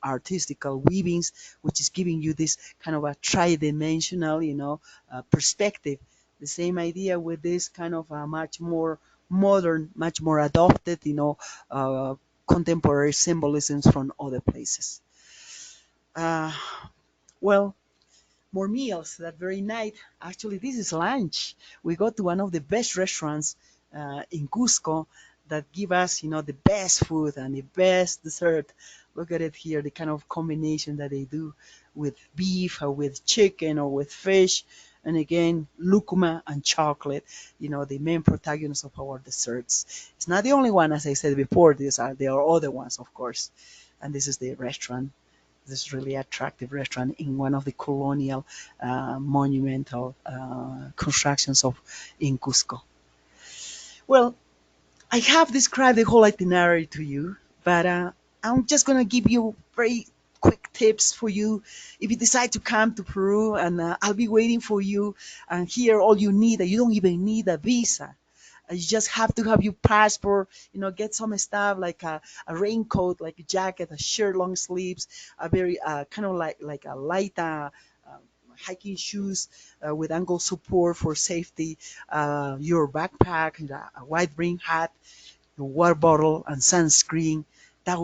artistical weavings, which is giving you this kind of a tri-dimensional, perspective. The same idea with this kind of a much more modern, much more adopted, contemporary symbolisms from other places. Uh, well, more meals that very night. Actually, this is lunch. We go to one of the best restaurants in Cusco that give us, the best food and the best dessert. Look at it here, the kind of combination that they do with beef or with chicken or with fish. And again, lucuma and chocolate, the main protagonists of our desserts. It's not the only one, as I said before. There are other ones, of course. And this is the restaurant, this really attractive restaurant in one of the colonial monumental constructions of in Cusco. Well, I have described the whole itinerary to you, but I'm just gonna give you very quick tips for you if you decide to come to Peru, and I'll be waiting for you. And here, all you need, you don't even need a visa. You just have to have your passport, get some stuff like a raincoat, like a jacket, a shirt, long sleeves, a very kind of like a light hiking shoes with ankle support for safety, your backpack, and a wide brim hat, your water bottle, and sunscreen. That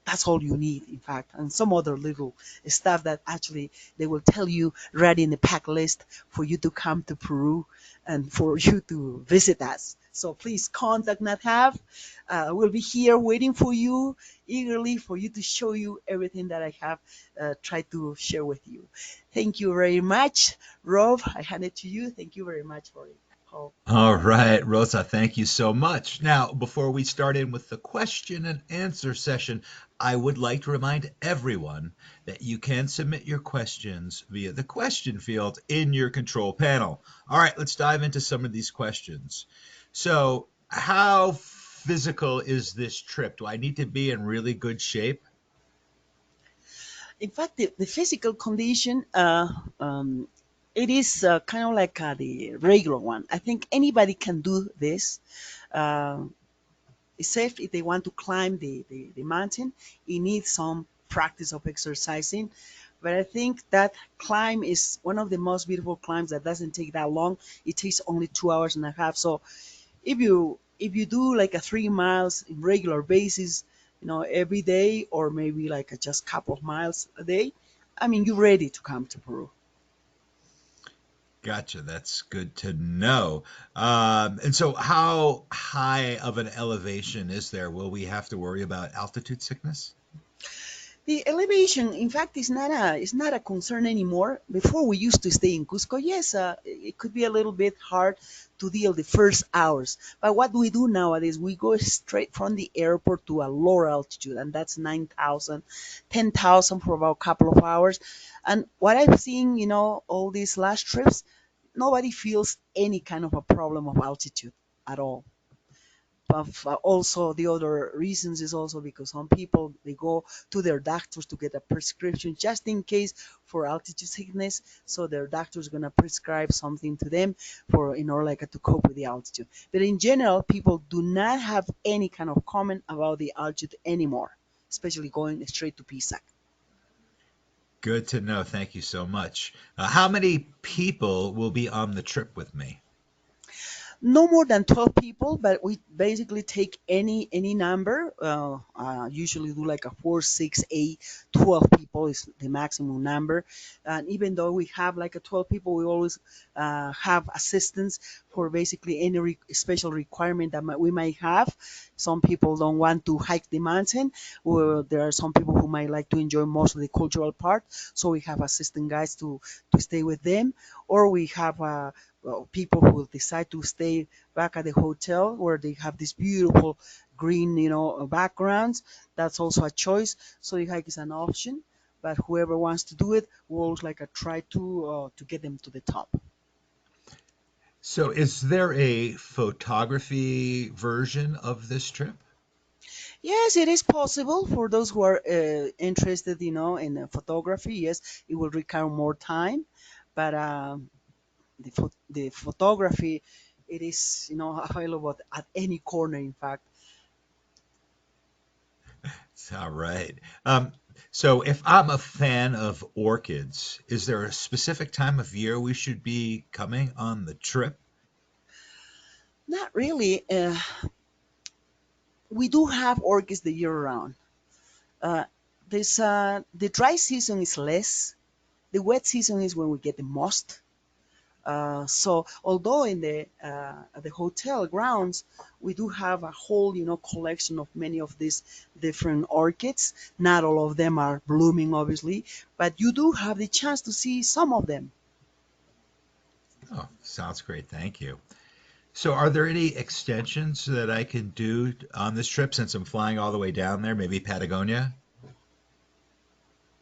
that's all you need, in fact, and some other little stuff that actually they will tell you right in the pack list for you to come to Peru and for you to visit us. So please contact NatHab. We'll be here waiting for you, eagerly for you to show you everything that I have tried to share with you. Thank you very much, Rob. I hand it to you. Thank you very much for it. Oh, All right, Rosa, thank you so much. Now, before we start in with the question and answer session, I would like to remind everyone that you can submit your questions via the question field in your control panel. All right, let's dive into some of these questions. So, how physical is this trip? Do I need to be in really good shape? in fact, the physical condition, it is kind of like the regular one. I think anybody can do this. Uh, it's safe if they want to climb the mountain. It needs some practice of exercising. But I think that climb is one of the most beautiful climbs that doesn't take that long. It takes only 2 hours and a half. So if you do like a 3 miles in regular basis, every day, or maybe like a just couple of miles a day, I mean, you're ready to come to Peru. Gotcha. That's good to know. And so, how high of an elevation is there? Will we have to worry about altitude sickness? The elevation, in fact, is not a concern anymore. Before we used to stay in Cusco, yes, it could be a little bit hard to deal the first hours. But what we do nowadays, we go straight from the airport to a lower altitude, and that's 9,000, 10,000 for about a couple of hours. And what I've seen, all these last trips, nobody feels any kind of a problem of altitude at all. Also, the other reasons is also because some people they go to their doctors to get a prescription just in case for altitude sickness. So their doctor's gonna prescribe something to them for in order like to cope with the altitude. But in general, people do not have any kind of comment about the altitude anymore, especially going straight to Pisac. Good to know. Thank you so much. How many people will be on the trip with me? No more than 12 people, but we basically take any number. Usually do like a 4, 6, 8, 12 people is the maximum number. And even though we have like a 12 people, we always have assistance for basically any special requirement that we might have. Some people don't want to hike the mountain, or there are some people who might like to enjoy most of the cultural part. So we have assistant guides to stay with them, or we have people who will decide to stay back at the hotel where they have this beautiful green, backgrounds. That's also a choice. So the hike is an option, but whoever wants to do it, we'll always like a try to get them to the top. So, is there a photography version of this trip? Yes, it is possible for those who are interested, in photography. Yes, it will require more time, but the photography, it is, available at any corner. In fact. All right. So, if I'm a fan of orchids, is there a specific time of year we should be coming on the trip? Not really. We do have orchids the year round. Uh, the dry season is less. The wet season is when we get the most. So although in the at the hotel grounds we do have a whole collection of many of these different orchids. Not all of them are blooming, obviously, but you do have the chance to see some of them. Oh, sounds great. Thank you. So, are there any extensions that I can do on this trip since I'm flying all the way down there? Maybe Patagonia?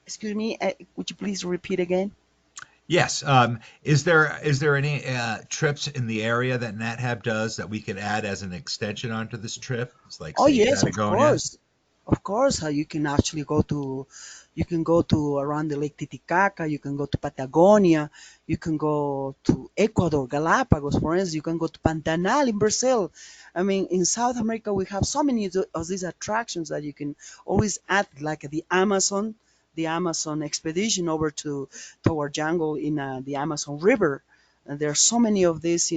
Excuse me, would you please repeat again? Yes. Is there any trips in the area that NatHab does that we could add as an extension onto this trip? It's like, Oh say, yes, of Patagonia. course, of course. You can actually you can go to around the Lake Titicaca. You can go to Patagonia. You can go to Ecuador, Galapagos, for instance. You can go to Pantanal in Brazil. I mean, in South America, we have so many of these attractions that you can always add, like the Amazon expedition over to our jungle in the Amazon River. And there are so many of these,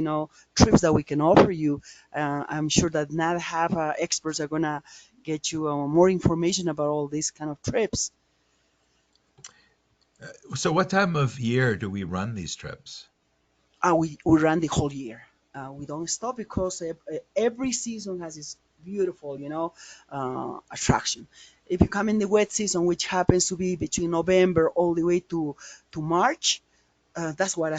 trips that we can offer you. I'm sure that not have experts are gonna get you more information about all these kind of trips. So, what time of year do we run these trips? We run the whole year. We don't stop because every season has its beautiful, attraction. If you come in the wet season, which happens to be between November all the way to March, that's why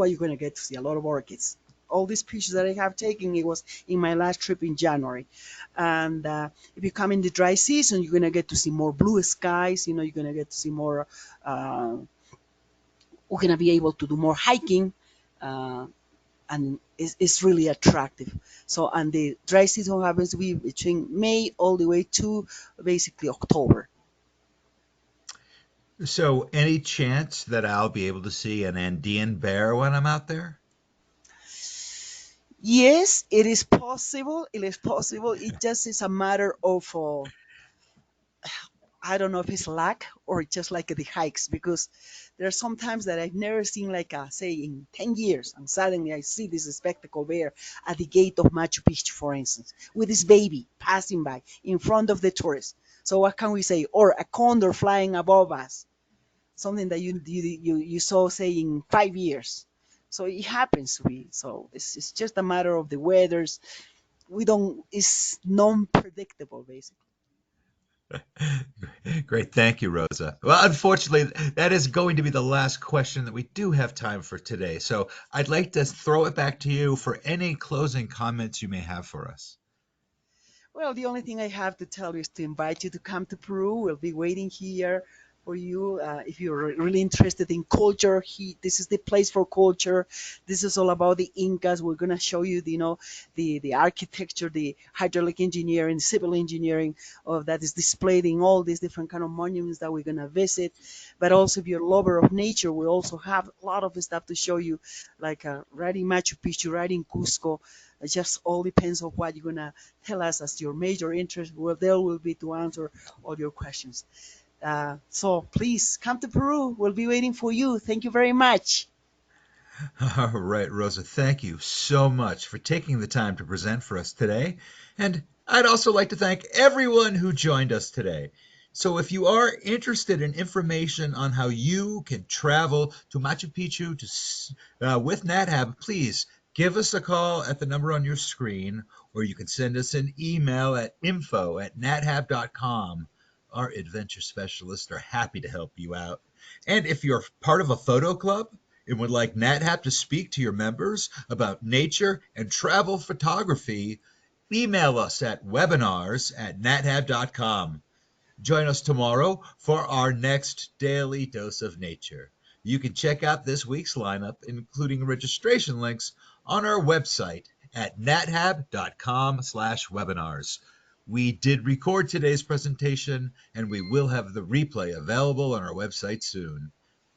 you're gonna get to see a lot of orchids. All these pictures that I have taken, it was in my last trip in January. And if you come in the dry season, you're gonna get to see more blue skies. You're gonna get to see more. We're gonna be able to do more hiking, uh, and it's really attractive. So, and the dry season happens to be between May all the way to basically October. So, any chance that I'll be able to see an Andean bear when I'm out there? Yes, it is possible. It is possible. It just is a matter of I don't know if it's luck or just like the hikes, because there are some times that I've never seen, like say in 10 years, and suddenly I see this spectacle bear at the gate of Machu Picchu, for instance, with this baby passing by in front of the tourists. So what can we say? Or a condor flying above us, something that you saw, say, in 5 years. So it happens to be. So it's just a matter of the weathers. We don't. It's non-predictable, basically. Great. Thank you, Rosa. Well, unfortunately, that is going to be the last question that we do have time for today. So, I'd like to throw it back to you for any closing comments you may have for us. Well, the only thing I have to tell you is to invite you to come to Peru. We'll be waiting here for you. If you're really interested in culture, this is the place for culture. This is all about the Incas. We're gonna show you, the architecture, the hydraulic engineering, civil engineering of that is displayed in all these different kind of monuments that we're gonna visit. But also, if you're a lover of nature, we also have a lot of stuff to show you, like right in Machu Picchu, right in Cusco. It just all depends on what you're gonna tell us as your major interest. Well, there will be to answer all your questions. So please come to Peru. We'll be waiting for you. Thank you very much. All right, Rosa, thank you so much for taking the time to present for us today. And I'd also like to thank everyone who joined us today. So, if you are interested in information on how you can travel to Machu Picchu with NatHab, please give us a call at the number on your screen, or you can send us an email at info@nathab.com. Our adventure specialists are happy to help you out. And if you're part of a photo club, and would like NatHab to speak to your members about nature and travel photography, email us at webinars@nathab.com. Join us tomorrow for our next daily dose of nature. You can check out this week's lineup, including registration links, on our website at nathab.com/webinars. We did record today's presentation, and we will have the replay available on our website soon.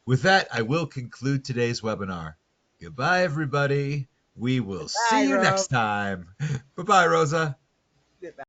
With that, I will conclude today's webinar. Goodbye, everybody. We will see Bye, you Rob. next time. Bye-bye, Rosa. Goodbye.